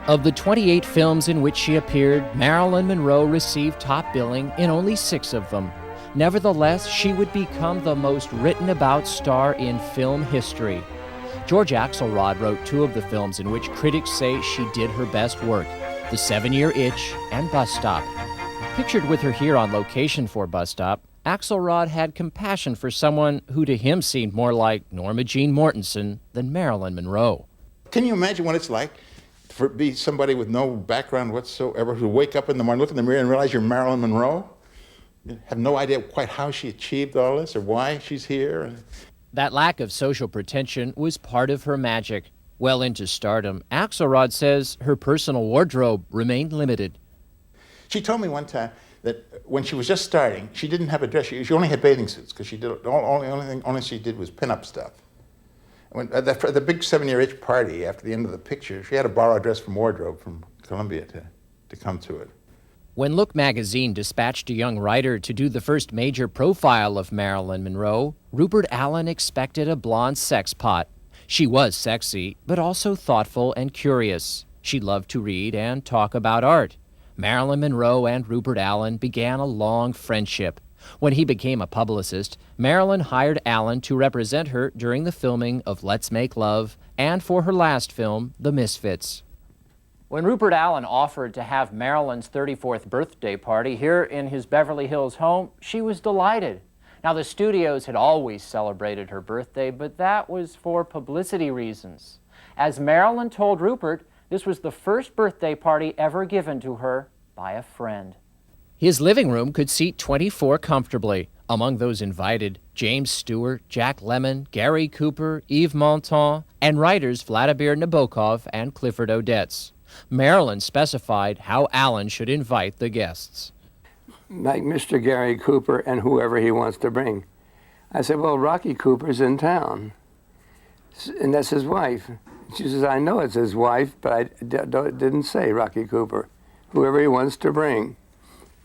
Of the 28 films in which she appeared, Marilyn Monroe received top billing in only 6 of them. Nevertheless, she would become the most written about star in film history. George Axelrod wrote 2 of the films in which critics say she did her best work, The 7-Year Itch and Bus Stop. Pictured with her here on location for Bus Stop, Axelrod had compassion for someone who to him seemed more like Norma Jean Mortensen than Marilyn Monroe. Can you imagine what it's like to be somebody with no background whatsoever, who wake up in the morning, look in the mirror and realize you're Marilyn Monroe? You have no idea quite how she achieved all this or why she's here. That lack of social pretension was part of her magic. Well into stardom, Axelrod says her personal wardrobe remained limited. She told me one time that when she was just starting, she didn't have a dress. She only had bathing suits because she did only she did was pinup stuff. When, at the big 7-year itch party after the end of the picture, she had to borrow a dress from Wardrobe from Columbia to come to it. When Look magazine dispatched a young writer to do the first major profile of Marilyn Monroe, Rupert Allan expected a blonde sex pot. She was sexy, but also thoughtful and curious. She loved to read and talk about art. Marilyn Monroe and Rupert Allan began a long friendship. When he became a publicist, Marilyn hired Allan to represent her during the filming of Let's Make Love and for her last film, The Misfits. When Rupert Allan offered to have Marilyn's 34th birthday party here in his Beverly Hills home, she was delighted. Now, the studios had always celebrated her birthday, but that was for publicity reasons. As Marilyn told Rupert, this was the first birthday party ever given to her by a friend. His living room could seat 24 comfortably. Among those invited, James Stewart, Jack Lemmon, Gary Cooper, Yves Montand, and writers Vladimir Nabokov and Clifford Odets. Marilyn specified how Allan should invite the guests. Like Mr. Gary Cooper and whoever he wants to bring. I said, well, Rocky Cooper's in town, and that's his wife. She says, I know it's his wife, but I didn't say Rocky Cooper. Whoever he wants to bring.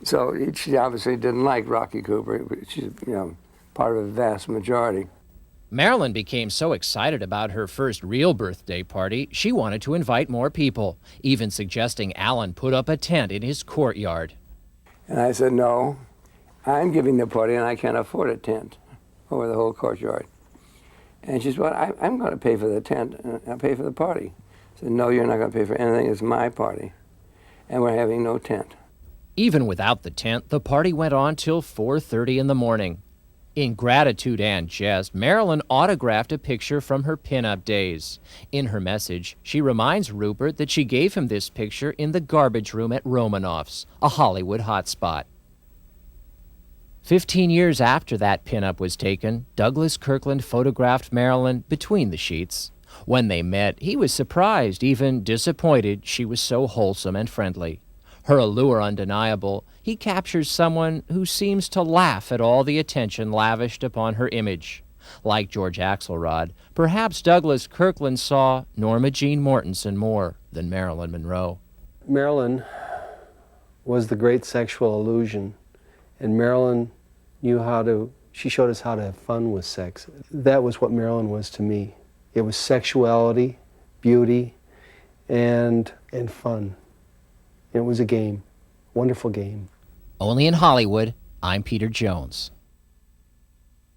So she obviously didn't like Rocky Cooper. She's, part of a vast majority. Marilyn became so excited about her first real birthday party, she wanted to invite more people, even suggesting Allan put up a tent in his courtyard. And I said, no, I'm giving the party and I can't afford a tent over the whole courtyard. And she said, well, I'm going to pay for the tent and I'll pay for the party. I said, no, you're not going to pay for anything. It's my party. And we're having no tent. Even without the tent, the party went on till 4:30 in the morning. In gratitude and jest, Marilyn autographed a picture from her pinup days. In her message, she reminds Rupert that she gave him this picture in the garbage room at Romanoff's, a Hollywood hotspot. 15 years after that pinup was taken, Douglas Kirkland photographed Marilyn between the sheets. When they met, he was surprised, even disappointed she was so wholesome and friendly. Her allure undeniable, he captures someone who seems to laugh at all the attention lavished upon her image. Like George Axelrod, perhaps Douglas Kirkland saw Norma Jean Mortensen more than Marilyn Monroe. Marilyn was the great sexual illusion, and Marilyn she showed us how to have fun with sex. That was what Marilyn was to me. It was sexuality, beauty, and fun. It was a game, wonderful game. Only in Hollywood, I'm Peter Jones.